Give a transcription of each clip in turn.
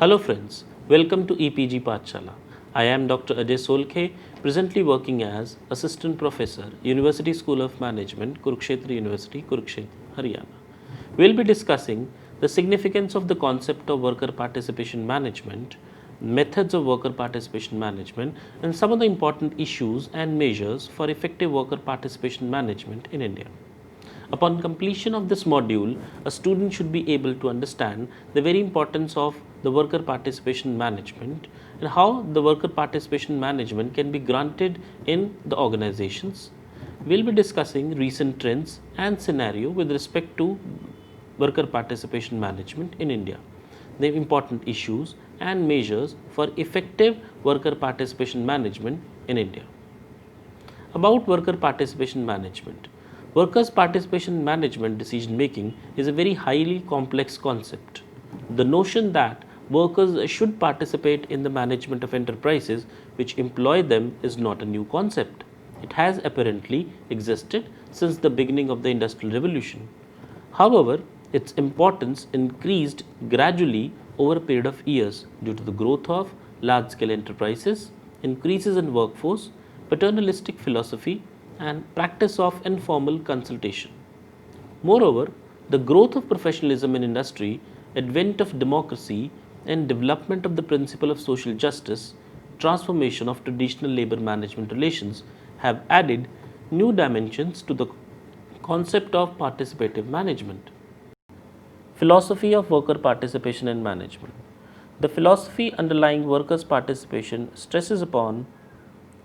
Hello friends, welcome to EPG Pathshala. I am Dr. Ajay Solkhe, presently working as Assistant Professor, University School of Management, Kurukshetra University, Kurukshetra, Haryana. We will be discussing the significance of the concept of worker participation management, methods of worker participation management, and some of the important issues and measures for effective worker participation management in India. Upon completion of this module, a student should be able to understand the very importance of the worker participation management and how the worker participation management can be granted in the organizations. We will be discussing recent trends and scenario with respect to worker participation management in India, the important issues and measures for effective worker participation management in India. About worker participation management. Workers' participation management decision making is a very highly complex concept. The notion that workers should participate in the management of enterprises which employ them is not a new concept. It has apparently existed since the beginning of the Industrial Revolution. However, its importance increased gradually over a period of years due to the growth of large scale enterprises, increases in workforce, paternalistic philosophy, and practice of informal consultation. Moreover, the growth of professionalism in industry, advent of democracy, and development of the principle of social justice, transformation of traditional labor management relations have added new dimensions to the concept of participative management. Philosophy of worker participation and management. The philosophy underlying workers' participation stresses upon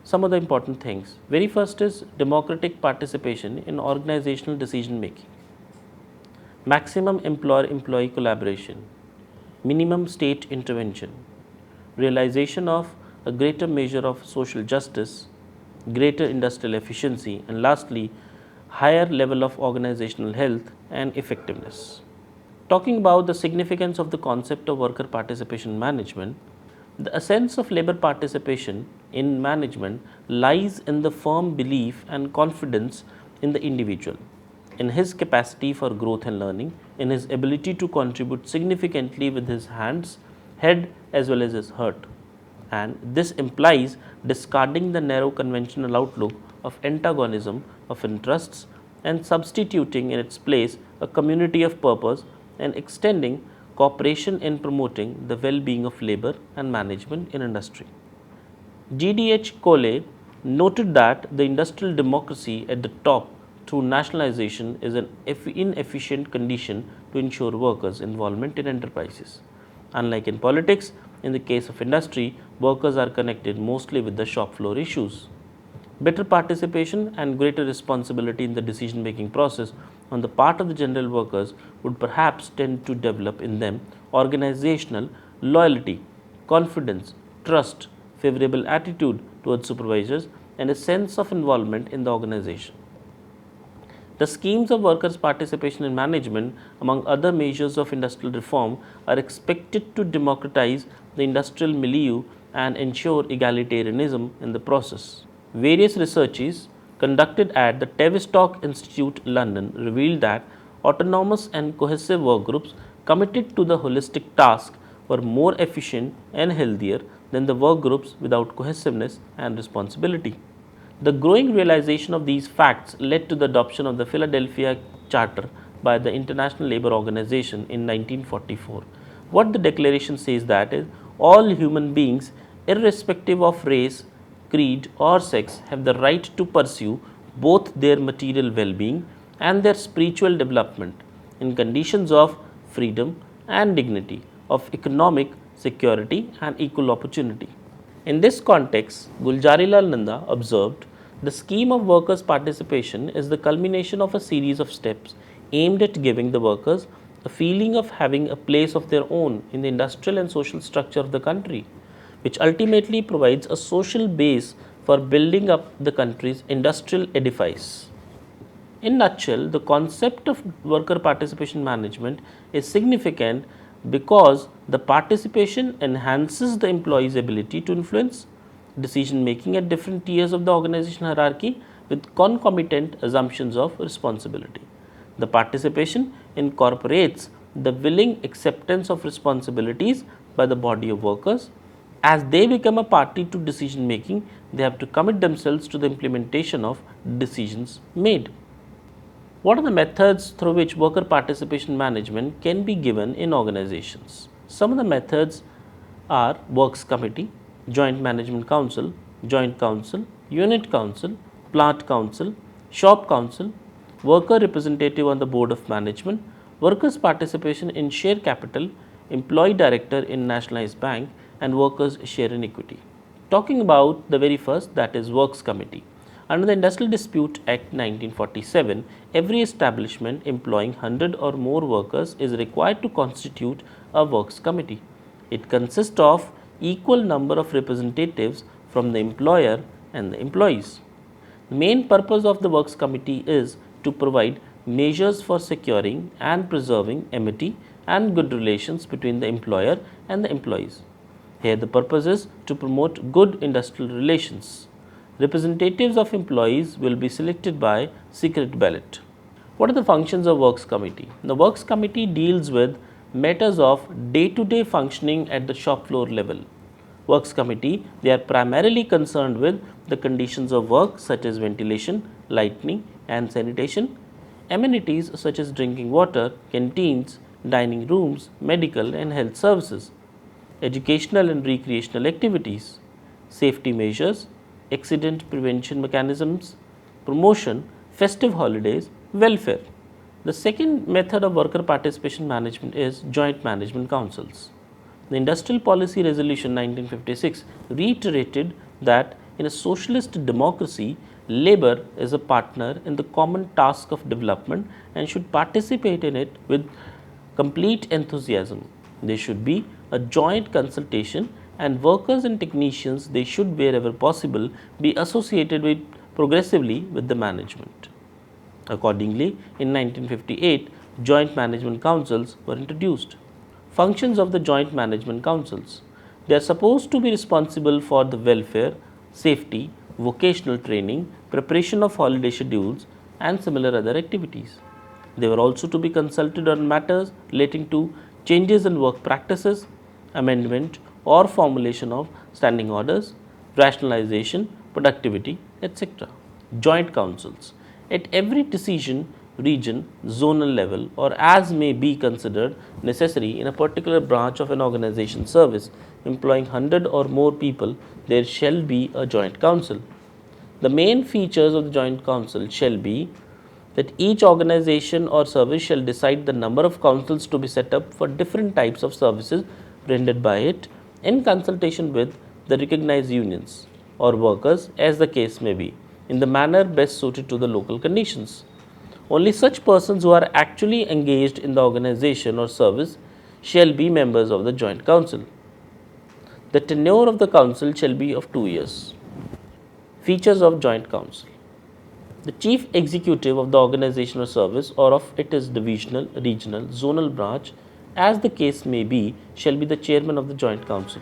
some of the important things. Very first is democratic participation in organizational decision making, maximum employer-employee collaboration, minimum state intervention, realization of a greater measure of social justice, greater industrial efficiency, and lastly, higher level of organizational health and effectiveness. Talking about the significance of the concept of worker participation management, the essence of labor participation in management lies in the firm belief and confidence in the individual, in his capacity for growth and learning, in his ability to contribute significantly with his hands, head as well as his heart. And this implies discarding the narrow conventional outlook of antagonism of interests and substituting in its place a community of purpose and extending cooperation in promoting the well-being of labor and management in industry. GDH Cole noted that the industrial democracy at the top through nationalization is an inefficient condition to ensure workers' involvement in enterprises. Unlike in politics, in the case of industry, workers are connected mostly with the shop floor issues. Better participation and greater responsibility in the decision making process on the part of the general workers would perhaps tend to develop in them organizational loyalty, confidence, trust, favorable attitude towards supervisors, and a sense of involvement in the organization. The schemes of workers' participation in management, among other measures of industrial reform, are expected to democratize the industrial milieu and ensure egalitarianism in the process. Various researches conducted at the Tavistock Institute, London, revealed that autonomous and cohesive work groups committed to the holistic task were more efficient and healthier than the work groups without cohesiveness and responsibility. The growing realization of these facts led to the adoption of the Philadelphia Charter by the International Labour Organization in 1944. What the declaration says that is, all human beings, irrespective of race, creed or sex, have the right to pursue both their material well-being and their spiritual development in conditions of freedom and dignity, of economic security and equal opportunity. In this context, Gulzarilal Nanda observed, the scheme of workers' participation is the culmination of a series of steps aimed at giving the workers a feeling of having a place of their own in the industrial and social structure of the country, which ultimately provides a social base for building up the country's industrial edifice. In nutshell, the concept of worker participation management is significant because the participation enhances the employee's ability to influence decision making at different tiers of the organization hierarchy with concomitant assumptions of responsibility. The participation incorporates the willing acceptance of responsibilities by the body of workers. As they become a party to decision making, they have to commit themselves to the implementation of decisions made. What are the methods through which worker participation management can be given in organizations? Some of the methods are Works Committee, Joint Management Council, Joint Council, Unit Council, Plant Council, Shop Council, Worker Representative on the Board of Management, Workers' Participation in Share Capital, Employee Director in Nationalized Bank, and Workers' Share in Equity. Talking about the very first, that is Works Committee. Under the Industrial Dispute Act 1947, every establishment employing 100 or more workers is required to constitute a Works Committee. It consists of equal number of representatives from the employer and the employees. The main purpose of the Works Committee is to provide measures for securing and preserving amity and good relations between the employer and the employees. Here the purpose is to promote good industrial relations. Representatives of employees will be selected by secret ballot. What are the functions of Works Committee? The Works Committee deals with matters of day-to-day functioning at the shop floor level. Works Committee, they are primarily concerned with the conditions of work such as ventilation, lighting and sanitation, amenities such as drinking water, canteens, dining rooms, medical and health services, educational and recreational activities, safety measures, accident prevention mechanisms, promotion, festive holidays, welfare. The second method of worker participation management is joint management councils. The Industrial Policy Resolution 1956 reiterated that in a socialist democracy, labor is a partner in the common task of development and should participate in it with complete enthusiasm. There should be a joint consultation, and workers and technicians, they should wherever possible be associated with progressively with the management. Accordingly, in 1958, joint management councils were introduced. Functions of the joint management councils: they are supposed to be responsible for the welfare, safety, vocational training, preparation of holiday schedules and similar other activities. They were also to be consulted on matters relating to changes in work practices, amendment or formulation of standing orders, rationalization, productivity, etc. Joint councils. At every decision, region, zonal level, or as may be considered necessary in a particular branch of an organization service employing 100 or more people, there shall be a joint council. The main features of the joint council shall be that each organization or service shall decide the number of councils to be set up for different types of services rendered by it in consultation with the recognized unions or workers as the case may be, in the manner best suited to the local conditions. Only such persons who are actually engaged in the organization or service shall be members of the joint council. The tenure of the council shall be of 2 years. Features of joint council: the chief executive of the organization or service or of its divisional, regional, zonal branch as the case may be shall be the chairman of the joint council.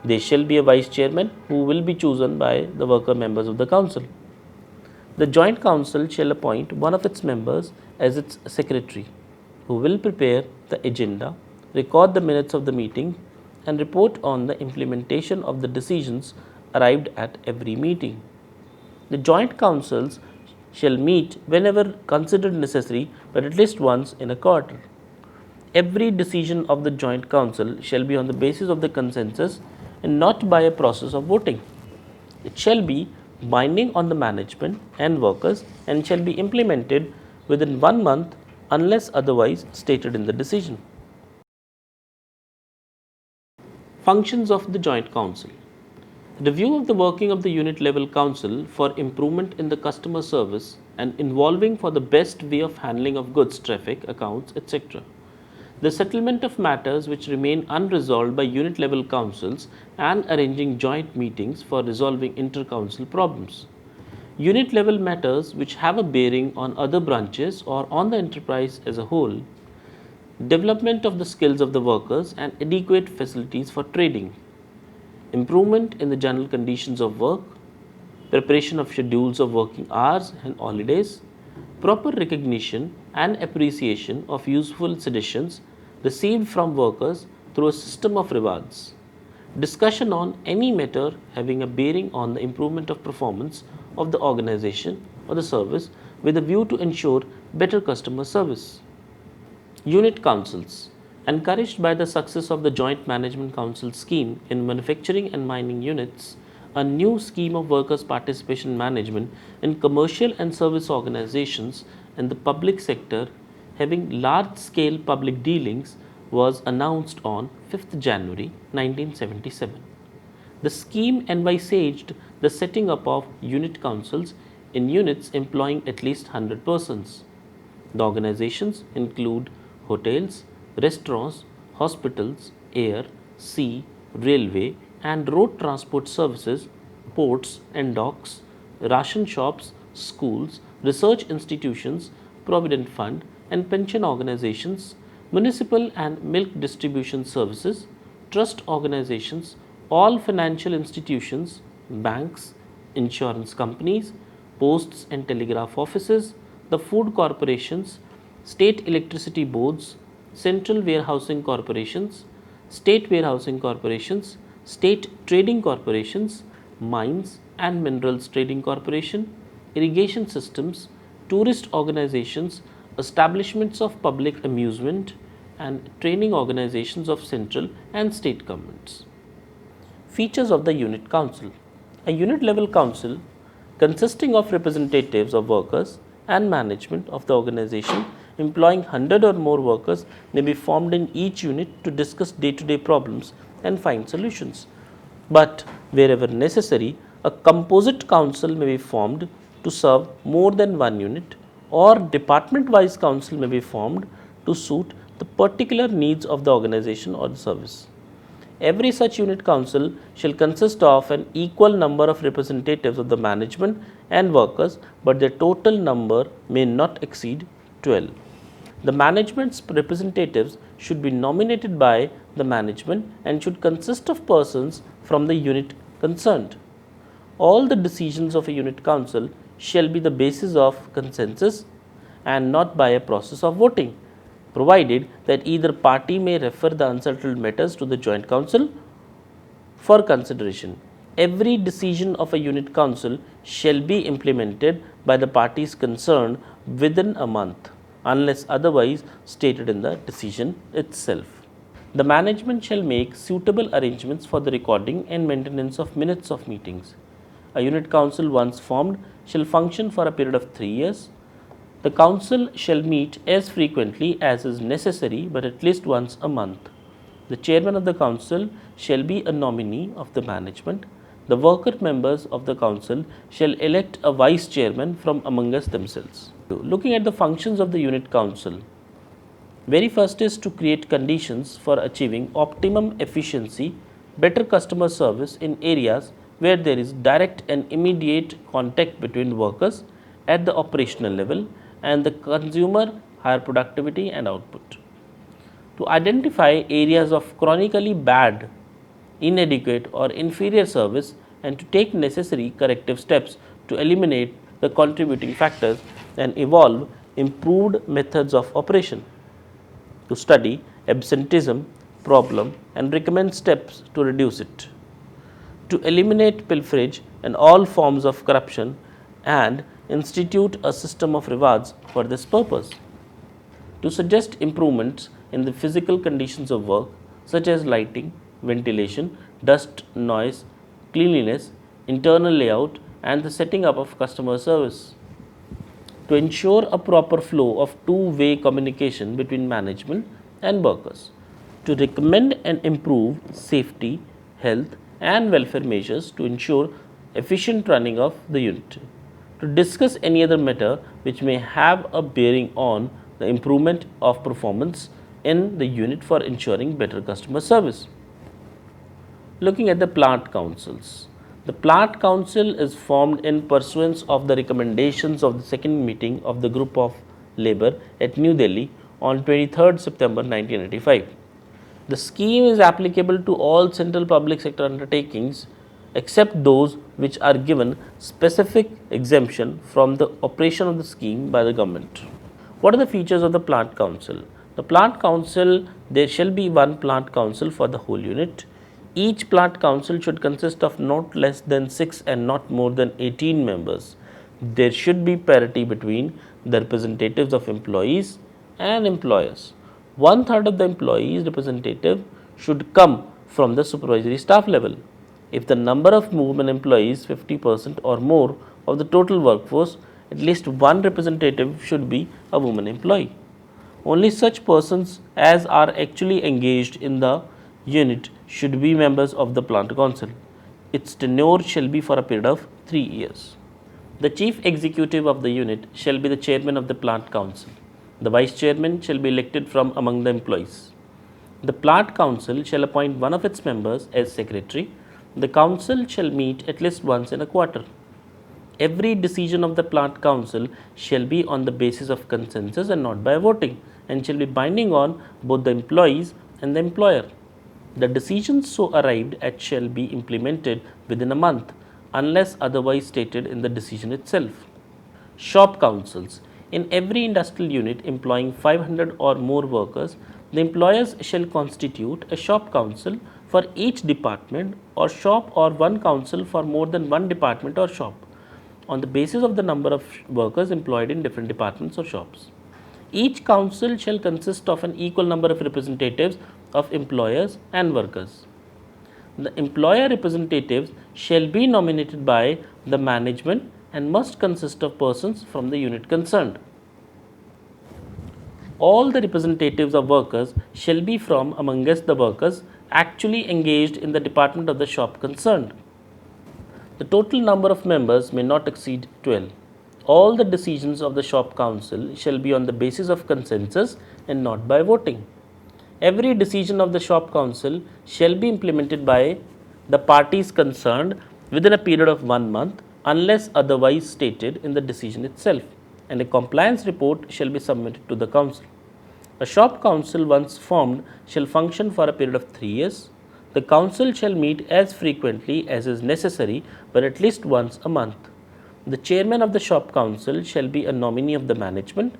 There shall be a vice chairman who will be chosen by the worker members of the council. The joint council shall appoint one of its members as its secretary, who will prepare the agenda, record the minutes of the meeting and report on the implementation of the decisions arrived at every meeting. The joint councils shall meet whenever considered necessary, but at least once in a quarter. Every decision of the joint council shall be on the basis of the consensus and not by a process of voting. It shall be binding on the management and workers and shall be implemented within 1 month unless otherwise stated in the decision. Functions of the joint council: review of the working of the unit level council for improvement in the customer service and involving for the best way of handling of goods traffic accounts, etc. The settlement of matters which remain unresolved by unit level councils and arranging joint meetings for resolving inter-council problems. Unit level matters which have a bearing on other branches or on the enterprise as a whole. Development of the skills of the workers and adequate facilities for trading. Improvement in the general conditions of work, preparation of schedules of working hours and holidays, proper recognition and appreciation of useful suggestions received from workers through a system of rewards. Discussion on any matter having a bearing on the improvement of performance of the organization or the service with a view to ensure better customer service. Unit councils. Encouraged by the success of the Joint Management Council scheme in manufacturing and mining units, a new scheme of workers' participation management in commercial and service organizations in the public sector having large scale public dealings was announced on 5th January 1977. The scheme envisaged the setting up of unit councils in units employing at least 100 persons. The organizations include hotels, restaurants, hospitals, air, sea, railway, and road transport services, ports and docks, ration shops, schools, research institutions, provident fund, and pension organizations, municipal and milk distribution services, trust organizations, all financial institutions, banks, insurance companies, posts and telegraph offices, the food corporations, state electricity boards, central warehousing corporations, state warehousing corporations, state trading corporations, mines and minerals trading corporation, irrigation systems, tourist organizations, establishments of public amusement, and training organizations of central and state governments. Features of the unit council. A unit level council consisting of representatives of workers and management of the organization employing 100 or more workers may be formed in each unit to discuss day-to-day problems and find solutions. But wherever necessary, a composite council may be formed to serve more than one unit, or department-wise council may be formed to suit the particular needs of the organization or the service. Every such unit council shall consist of an equal number of representatives of the management and workers, but their total number may not exceed 12. The management's representatives should be nominated by the management and should consist of persons from the unit concerned. All the decisions of a unit council shall be the basis of consensus and not by a process of voting, provided that either party may refer the unsettled matters to the joint council for consideration. Every decision of a unit council shall be implemented by the parties concerned within a month, unless otherwise stated in the decision itself. The management shall make suitable arrangements for the recording and maintenance of minutes of meetings. A unit council once formed shall function for a period of 3 years. The council shall meet as frequently as is necessary, but at least once a month. The chairman of the council shall be a nominee of the management. The worker members of the council shall elect a vice chairman from among us themselves. Looking at the functions of the unit council, very first is to create conditions for achieving optimum efficiency, better customer service in areas where there is direct and immediate contact between workers at the operational level and the consumer, higher productivity and output. To identify areas of chronically bad, inadequate or inferior service and to take necessary corrective steps to eliminate the contributing factors and evolve improved methods of operation. To study absenteeism problem and recommend steps to reduce it. To eliminate pilferage and all forms of corruption and institute a system of rewards for this purpose. To suggest improvements in the physical conditions of work such as lighting, ventilation, dust, noise, cleanliness, internal layout and the setting up of customer service. To ensure a proper flow of two-way communication between management and workers. To recommend and improve safety, health and welfare measures to ensure efficient running of the unit. To discuss any other matter which may have a bearing on the improvement of performance in the unit for ensuring better customer service. Looking at the plant councils. The plant council is formed in pursuance of the recommendations of the second meeting of the group of labour at New Delhi on 23rd September 1985. The scheme is applicable to all central public sector undertakings except those which are given specific exemption from the operation of the scheme by the government. What are the features of the plant council? The plant council, there shall be one plant council for the whole unit. Each plant council should consist of not less than 6 and not more than 18 members. There should be parity between the representatives of employees and employers. One third of the employees representative should come from the supervisory staff level. If the number of women employees 50% or more of the total workforce, at least one representative should be a woman employee. Only such persons as are actually engaged in the unit should be members of the plant council. Its tenure shall be for a period of 3 years. The chief executive of the unit shall be the chairman of the plant council. The vice chairman shall be elected from among the employees. The plant council shall appoint one of its members as secretary. The council shall meet at least once in a quarter. Every decision of the plant council shall be on the basis of consensus and not by voting, and shall be binding on both the employees and the employer. The decisions so arrived at shall be implemented within a month unless otherwise stated in the decision itself. Shop councils. In every industrial unit employing 500 or more workers, the employers shall constitute a shop council for each department or shop, or one council for more than one department or shop, on the basis of the number of workers employed in different departments or shops. Each council shall consist of an equal number of representatives of employers and workers. The employer representatives shall be nominated by the management and must consist of persons from the unit concerned. All the representatives of workers shall be from amongst the workers actually engaged in the department of the shop concerned. The total number of members may not exceed 12. All the decisions of the shop council shall be on the basis of consensus and not by voting. Every decision of the shop council shall be implemented by the parties concerned within a period of 1 month unless otherwise stated in the decision itself, and a compliance report shall be submitted to the council. A shop council once formed shall function for a period of 3 years. The council shall meet as frequently as is necessary, but at least once a month. The chairman of the shop council shall be a nominee of the management.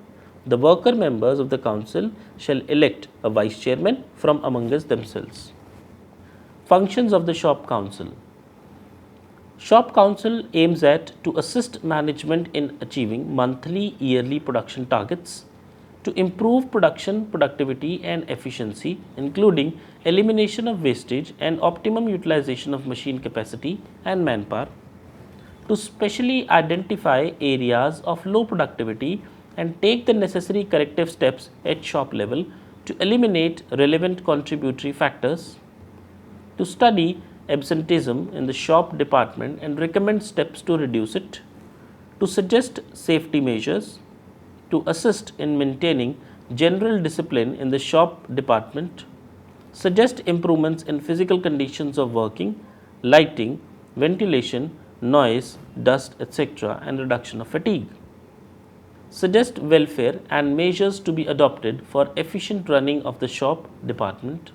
The worker members of the council shall elect a vice chairman from amongst themselves. Functions of the shop council. Shop council aims at to assist management in achieving monthly, yearly production targets, to improve production, productivity and efficiency, including elimination of wastage and optimum utilization of machine capacity and manpower, to specially identify areas of low productivity and take the necessary corrective steps at shop level to eliminate relevant contributory factors, to study absenteeism in the shop department and recommend steps to reduce it, to suggest safety measures, to assist in maintaining general discipline in the shop department, suggest improvements in physical conditions of working, lighting, ventilation, noise, dust, etc., and reduction of fatigue. Suggest welfare and measures to be adopted for efficient running of the shop department,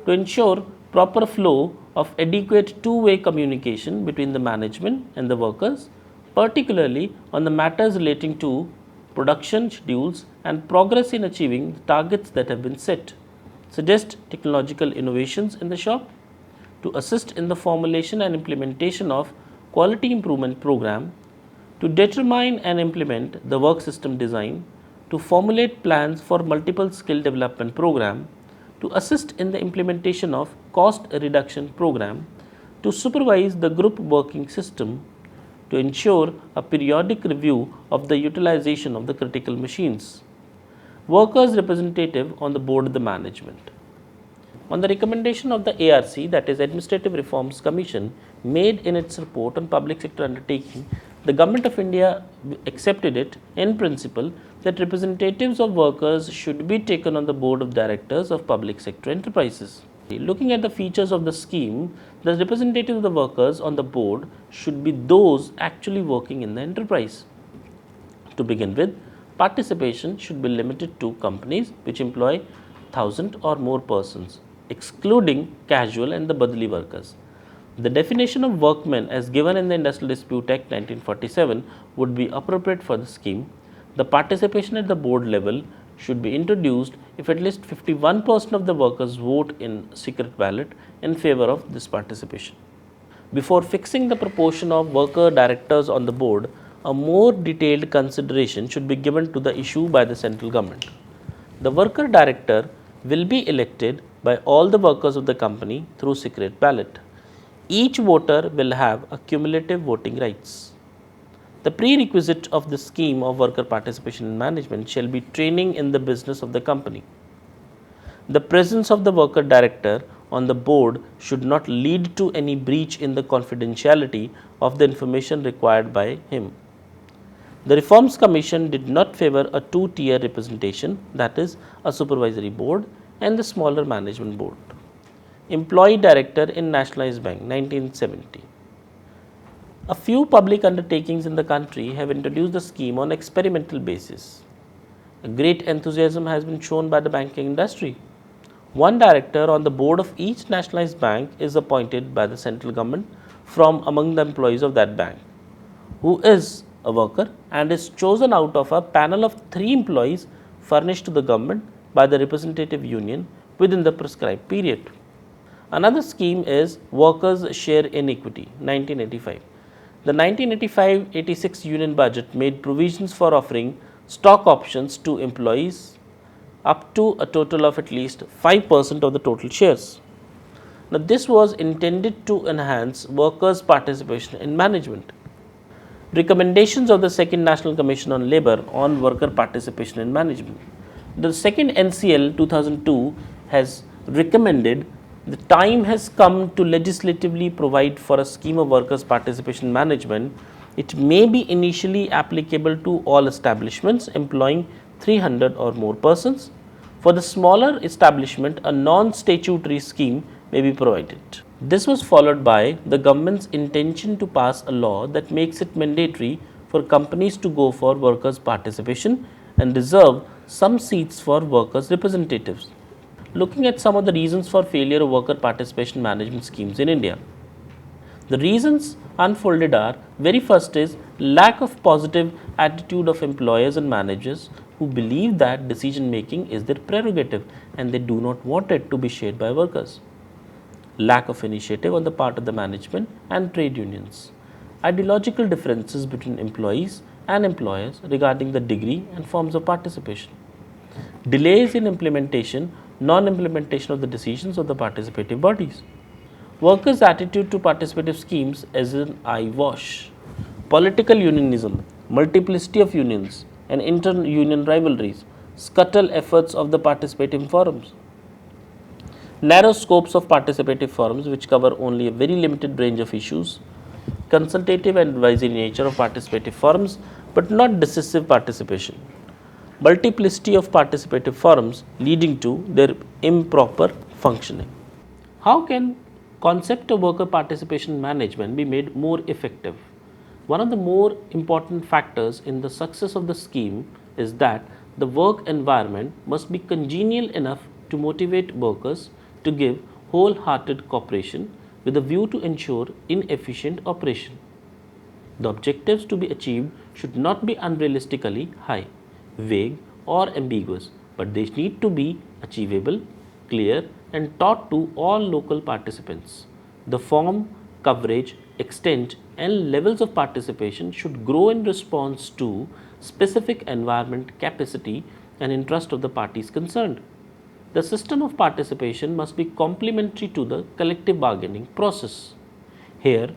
to ensure proper flow of adequate two-way communication between the management and the workers, particularly on the matters relating to production schedules and progress in achieving the targets that have been set. Suggest technological innovations in the shop, to assist in the formulation and implementation of quality improvement program, to determine and implement the work system design, to formulate plans for multiple skill development program, to assist in the implementation of cost reduction program, to supervise the group working system, to ensure a periodic review of the utilization of the critical machines. Workers' representative on the board of the management. On the recommendation of the ARC, that is Administrative Reforms Commission, made in its report on public sector undertaking, the Government of India accepted it in principle that representatives of workers should be taken on the board of directors of public sector enterprises. Looking at the features of the scheme, the representatives of the workers on the board should be those actually working in the enterprise. To begin with, participation should be limited to companies which employ 1,000 or more persons, excluding casual and the badli workers. The definition of workmen as given in the Industrial Dispute Act 1947 would be appropriate for the scheme. The participation at the board level should be introduced if at least 51% of the workers vote in secret ballot in favor of this participation. Before fixing the proportion of worker directors on the board, a more detailed consideration should be given to the issue by the central government. The worker director will be elected by all the workers of the company through secret ballot. Each voter will have a cumulative voting rights. The prerequisite of the scheme of worker participation in management shall be training in the business of the company. The presence of the worker director on the board should not lead to any breach in the confidentiality of the information required by him. The Reforms Commission did not favor a two-tier representation, that is, a supervisory board and the smaller management board. Employee director in Nationalized Bank, 1970. A few public undertakings in the country have introduced the scheme on experimental basis. A great enthusiasm has been shown by the banking industry. One director on the board of each nationalized bank is appointed by the central government from among the employees of that bank, who is a worker and is chosen out of a panel of 3 employees furnished to the government by the representative union within the prescribed period. Another scheme is Workers' Share in Equity, 1985. The 1985-86 union budget made provisions for offering stock options to employees up to a total of at least 5% of the total shares. Now, this was intended to enhance workers' participation in management. Recommendations of the Second National Commission on Labour on worker participation in management. The second NCL 2002 has recommended the time has come to legislatively provide for a scheme of workers' participation in management. It may be initially applicable to all establishments employing 300 or more persons. For the smaller establishment, a non-statutory scheme may be provided. This was followed by the government's intention to pass a law that makes it mandatory for companies to go for workers' participation and reserve some seats for workers' representatives. Looking at some of the reasons for failure of worker participation management schemes in India. The reasons unfolded are: very first is lack of positive attitude of employers and managers who believe that decision making is their prerogative and they do not want it to be shared by workers. Lack of initiative on the part of the management and trade unions. Ideological differences between employees and employers regarding the degree and forms of participation. Delays in implementation, non-implementation of the decisions of the participative bodies. Workers' attitude to participative schemes is an eyewash. Political unionism, multiplicity of unions, and inter-union rivalries scuttle efforts of the participating forums. Narrow scopes of participative forums which cover only a very limited range of issues. Consultative and advisory nature of participative forums but not decisive participation. Multiplicity of participative forums leading to their improper functioning. How can concept of worker participation management be made more effective? One of the more important factors in the success of the scheme is that the work environment must be congenial enough to motivate workers to give wholehearted cooperation with a view to ensure inefficient operation. The objectives to be achieved should not be unrealistically high, vague or ambiguous, but they need to be achievable, clear and taught to all local participants. The form, coverage, extent and levels of participation should grow in response to specific environment, capacity and interest of the parties concerned. The system of participation must be complementary to the collective bargaining process. Here,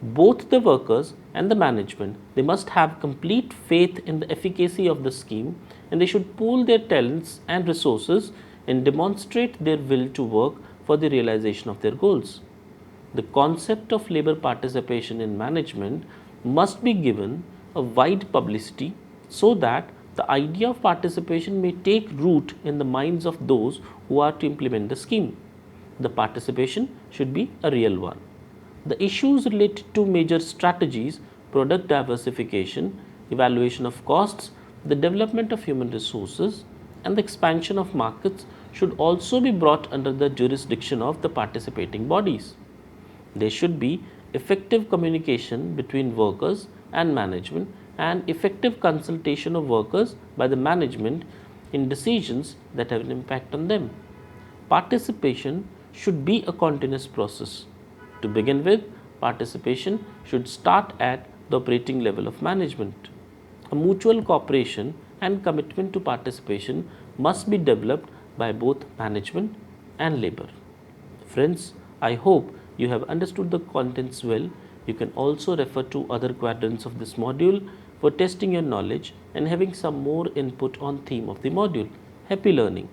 both the workers and the management, they must have complete faith in the efficacy of the scheme and they should pool their talents and resources and demonstrate their will to work for the realization of their goals. The concept of labor participation in management must be given a wide publicity so that the idea of participation may take root in the minds of those who are to implement the scheme. The participation should be a real one. The issues related to major strategies, product diversification, evaluation of costs, the development of human resources and the expansion of markets should also be brought under the jurisdiction of the participating bodies. There should be effective communication between workers and management and effective consultation of workers by the management in decisions that have an impact on them. Participation should be a continuous process. To begin with, participation should start at the operating level of management. A mutual cooperation and commitment to participation must be developed by both management and labor. Friends, I hope you have understood the contents well. You can also refer to other quadrants of this module for testing your knowledge and having some more input on theme of the module. Happy learning.